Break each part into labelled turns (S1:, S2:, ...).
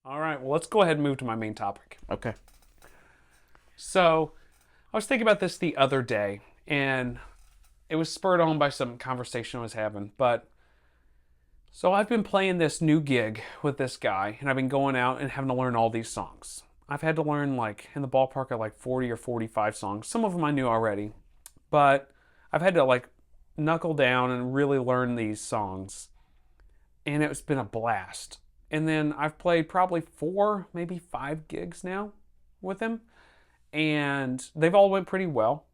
S1: All right, well, let's go ahead and move to my main topic.
S2: Okay.
S1: So, I was thinking about this the other day, and it was spurred on by some conversation I was having. But so I've been playing this new gig with this guy, and I've been going out and having to learn all these songs. I've had to learn like in the ballpark of like 40 or 45 songs. Some of them I knew already, but I've had to like knuckle down and really learn these songs, and it's been a blast. And then I've played probably 4, maybe 5 gigs now with him, and they've all went pretty well.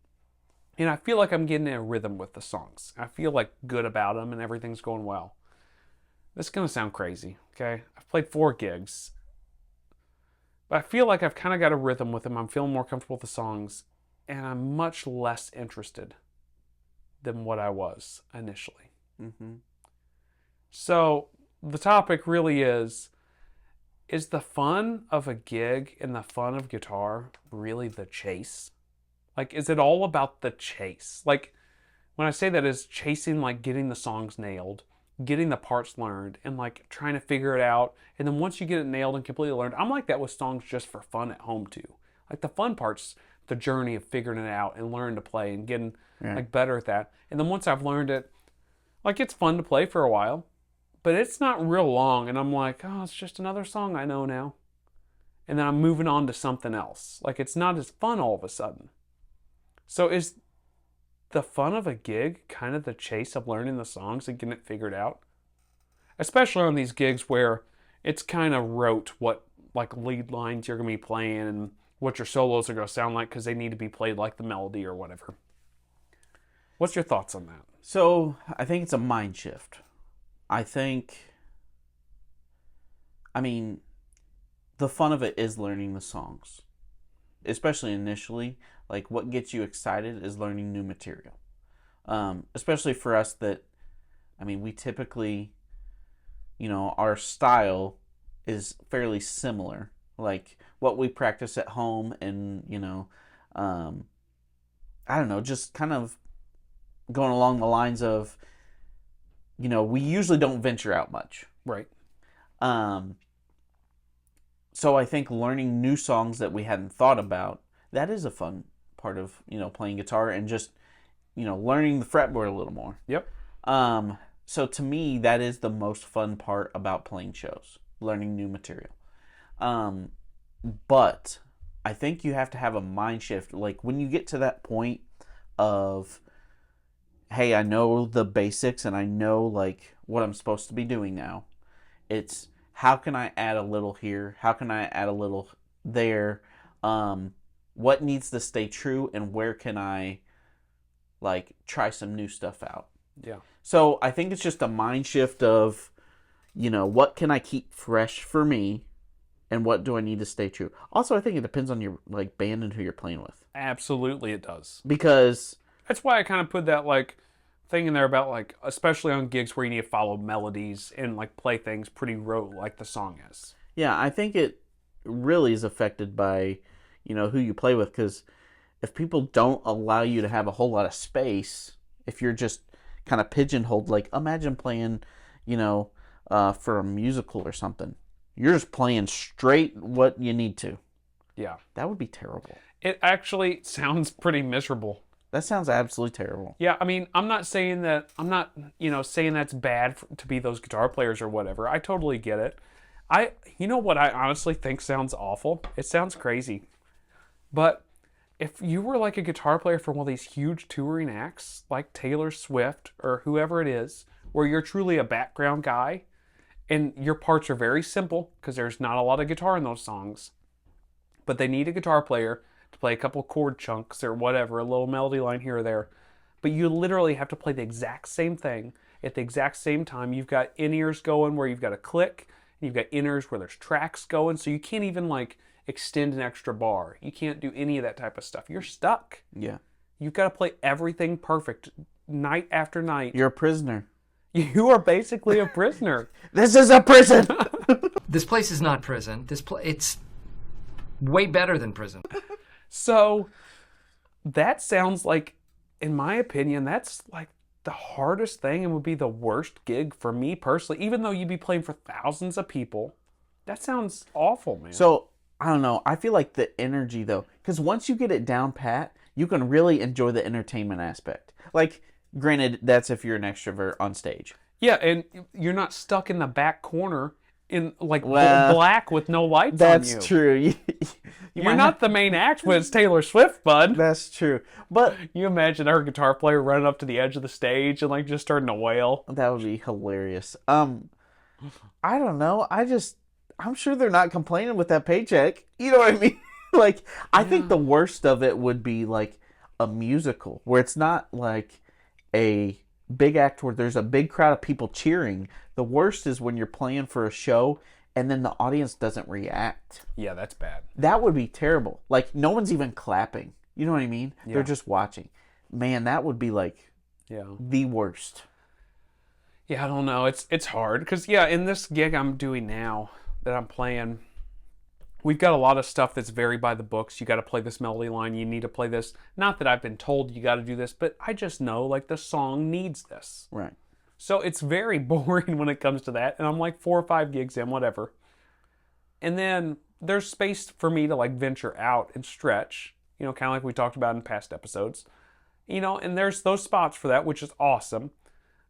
S1: And I feel like I'm getting in a rhythm with the songs. I feel like good about them and everything's going well. This is going to sound crazy, okay? I've played 4 gigs, but I feel like I've kind of got a rhythm with them. I'm feeling more comfortable with the songs, and I'm much less interested than what I was initially.
S2: Mm-hmm.
S1: So the topic really is the fun of a gig and the fun of guitar really the chase? Like, is it all about the chase? Like, when I say that, is chasing like getting the songs nailed, getting the parts learned, and like trying to figure it out. And then once you get it nailed and completely learned, I'm like that with songs just for fun at home too. Like the fun part's the journey of figuring it out and learning to play and getting like better at that. And then once I've learned it, like it's fun to play for a while, but it's not real long. And I'm like, oh, it's just another song I know now. And then I'm moving on to something else. Like it's not as fun all of a sudden. So is the fun of a gig kind of the chase of learning the songs and getting it figured out? Especially on these gigs where it's kind of rote what like lead lines you're going to be playing and what your solos are going to sound like because they need to be played like the melody or whatever. What's your thoughts on that?
S2: So I think it's a mind shift. I think, I mean, the fun of it is learning the songs, especially initially. Like what gets you excited is learning new material. Especially for us that, I mean, we typically, our style is fairly similar. Like what we practice at home and, I don't know, just kind of going along the lines of, we usually don't venture out much.
S1: Right.
S2: Um, so I think learning new songs that we hadn't thought about, that is a fun part of, playing guitar and just, learning the fretboard a little more.
S1: Yep.
S2: So to me, that is the most fun part about playing shows, learning new material. But I think you have to have a mind shift. Like when you get to that point of, hey, I know the basics and I know like what I'm supposed to be doing now. It's how can I add a little here? How can I add a little there? What needs to stay true and where can I like try some new stuff out?
S1: Yeah.
S2: So I think it's just a mind shift of, what can I keep fresh for me and what do I need to stay true? Also, I think it depends on your like band and who you're playing with.
S1: Absolutely it does.
S2: Because
S1: That's why I kind of put that like thing in there about like, especially on gigs where you need to follow melodies and like play things pretty rote like the song is.
S2: yeah, I think it really is affected by, who you play with. Because if people don't allow you to have a whole lot of space, if you're just kind of pigeonholed, like imagine playing, for a musical or something. You're just playing straight what you need to.
S1: Yeah.
S2: That would be terrible.
S1: It actually sounds pretty miserable.
S2: That sounds absolutely terrible.
S1: Yeah, I mean, I'm not saying saying that's bad to be those guitar players or whatever. I totally get it. You know what I honestly think sounds awful? It sounds crazy. But if you were like a guitar player for one of these huge touring acts, like Taylor Swift or whoever it is, where you're truly a background guy and your parts are very simple because there's not a lot of guitar in those songs, but they need a guitar player to play a couple chord chunks or whatever, a little melody line here or there. But you literally have to play the exact same thing at the exact same time. You've got in-ears going where you've got a click, and you've got in-ears where there's tracks going, so you can't even like extend an extra bar. You can't do any of that type of stuff. You're stuck.
S2: Yeah.
S1: You've got to play everything perfect night after night.
S2: You're a prisoner.
S1: You are basically a prisoner.
S2: This is a prison.
S3: This place is not prison. It's way better than prison.
S1: So that sounds like, in my opinion, that's like the hardest thing and would be the worst gig for me personally. Even though you'd be playing for thousands of people, That sounds awful, man.
S2: So I don't know. I feel like the energy though, because once you get it down pat, you can really enjoy the entertainment aspect. Like, granted, that's if you're an extrovert on stage.
S1: yeah, and you're not stuck in the back corner in like
S2: Well,
S1: black with no lights
S2: That's
S1: on you.
S2: true. You
S1: You're
S2: might
S1: not the main act when it's Taylor Swift, bud.
S2: That's true. But
S1: You imagine our guitar player running up to the edge of the stage and like just starting to wail.
S2: that would be hilarious. I don't know. I'm sure they're not complaining with that paycheck. You know what I mean? Like, I think the worst of it would be like a musical where it's not like a big act where there's a big crowd of people cheering. The worst is when you're playing for a show and then the audience doesn't react.
S1: Yeah, that's bad.
S2: That would be terrible. Like, no one's even clapping. You know what I mean?
S1: Yeah.
S2: They're just watching. Man, that would be like
S1: Yeah.
S2: the worst.
S1: Yeah, I don't know. It's hard because yeah, in this gig I'm doing now that I'm playing, we've got a lot of stuff that's very by the books. You got to play this melody line. You need to play this. Not that I've been told you got to do this, but I just know like the song needs this.
S2: Right.
S1: So it's very boring when it comes to that. And I'm like 4 or 5 gigs in, whatever. And then there's space for me to like venture out and stretch, you know, kind of like we talked about in past episodes, you know, and there's those spots for that, which is awesome.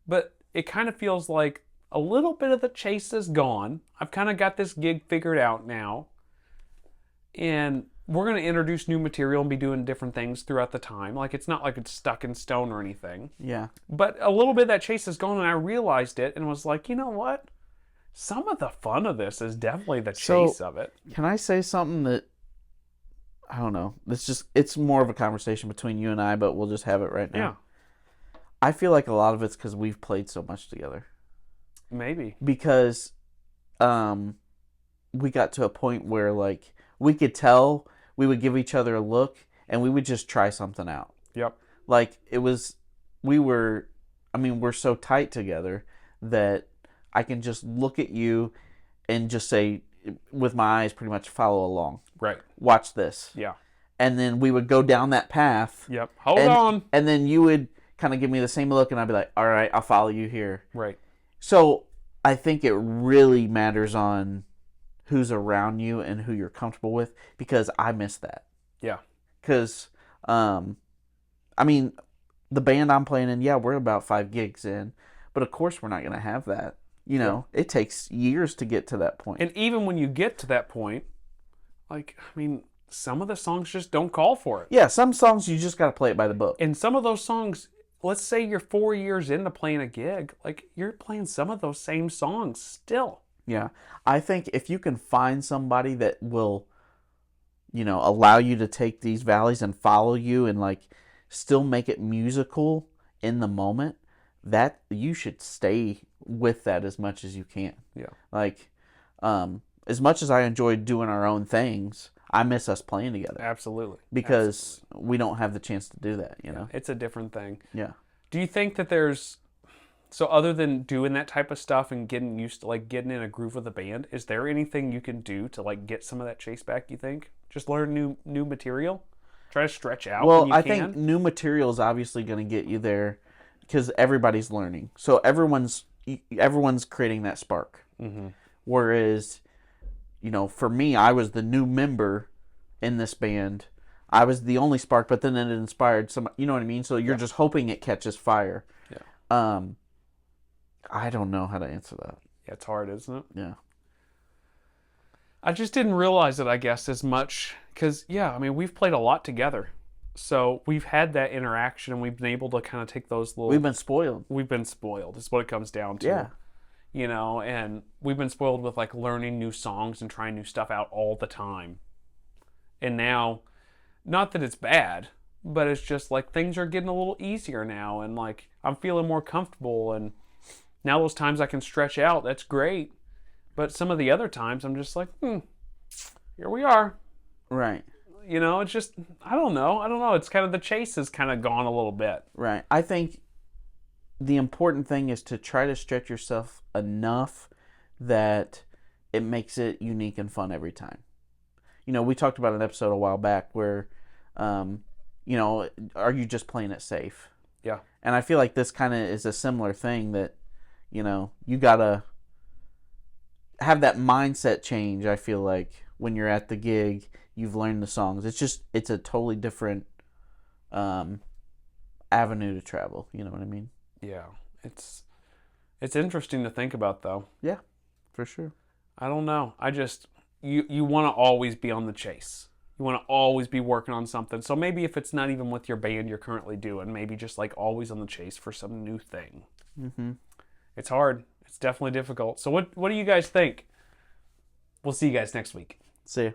S1: But it kind of feels like a little bit of the chase is gone. I've kind of got this gig figured out now. And we're going to introduce new material and be doing different things throughout the time. Like, it's not like it's stuck in stone or anything.
S2: Yeah.
S1: But a little bit of that chase is gone, and I realized it and was like, you know what? Some of the fun of this is definitely the chase of it.
S2: Can I say something that I don't know? It's more of a conversation between you and I, but we'll just have it right now.
S1: Yeah,
S2: I feel like a lot of it's because we've played so much together.
S1: maybe.
S2: Because we got to a point where like we could tell, we would give each other a look and we would just try something out.
S1: Yep.
S2: Like we're so tight together that I can just look at you and just say with my eyes pretty much follow along.
S1: Right.
S2: Watch this.
S1: Yeah.
S2: And then we would go down that path.
S1: Yep. Hold on.
S2: And then you would kind of give me the same look and I'd be like, all right, I'll follow you here.
S1: Right.
S2: So I think it really matters on who's around you and who you're comfortable with, because I miss that.
S1: Yeah.
S2: Because, I mean, the band I'm playing in, yeah, we're about 5 gigs in, but of course we're not going to have that. You know, it takes years to get to that point.
S1: And even when you get to that point, like, I mean, some of the songs just don't call for it.
S2: Yeah, some songs you just got to play it by the book.
S1: And some of those songs, let's say you're 4 years into playing a gig, like, you're playing some of those same songs still.
S2: Yeah. I think if you can find somebody that will, you know, allow you to take these valleys and follow you and like still make it musical in the moment, that you should stay with that as much as you can.
S1: Yeah.
S2: Like, as much as I enjoyed doing our own things, I miss us playing together
S1: Absolutely.
S2: because we don't have the chance to do that, you know?
S1: It's a different thing.
S2: Yeah.
S1: Do you think that there's, so other than doing that type of stuff and getting used to like getting in a groove with the band, is there anything you can do to like get some of that chase back, you think? Just learn new material? Try to stretch out when you
S2: Well, I
S1: can?
S2: think new material is obviously going to get you there because everybody's learning. So everyone's creating that spark.
S1: Mm-hmm.
S2: Whereas, you know, for me, I was the new member in this band. I was the only spark, but then it inspired some. You know what I mean? So you're just hoping it catches fire.
S1: Yeah.
S2: I don't know how to answer that.
S1: Yeah, it's hard, isn't it?
S2: Yeah.
S1: I just didn't realize it, I guess, as much. Because, yeah, I mean, we've played a lot together. So we've had that interaction and we've been able to kind of take those little...
S2: We've been spoiled.
S1: We've been spoiled, is what it comes down to.
S2: Yeah.
S1: You know, and we've been spoiled with like learning new songs and trying new stuff out all the time. And now, not that it's bad, but it's just like things are getting a little easier now and like I'm feeling more comfortable, and now those times I can stretch out, that's great. But some of the other times I'm just like, here we are.
S2: Right.
S1: You know, it's just, I don't know. It's kind of, the chase has kind of gone a little bit.
S2: Right. I think the important thing is to try to stretch yourself enough that it makes it unique and fun every time. You know, we talked about an episode a while back where, you know, are you just playing it safe?
S1: Yeah.
S2: And I feel like this kind of is a similar thing that, you know, you gotta, have that mindset change. I feel like when you're at the gig, you've learned the songs. It's a totally different avenue to travel. You know what I mean?
S1: Yeah. It's interesting to think about, though.
S2: Yeah, for sure.
S1: I don't know. You want to always be on the chase. You want to always be working on something. So maybe if it's not even with your band you're currently doing, maybe just like always on the chase for some new thing.
S2: Mm-hmm.
S1: It's hard. It's definitely difficult. So what do you guys think? We'll see you guys next week.
S2: See ya.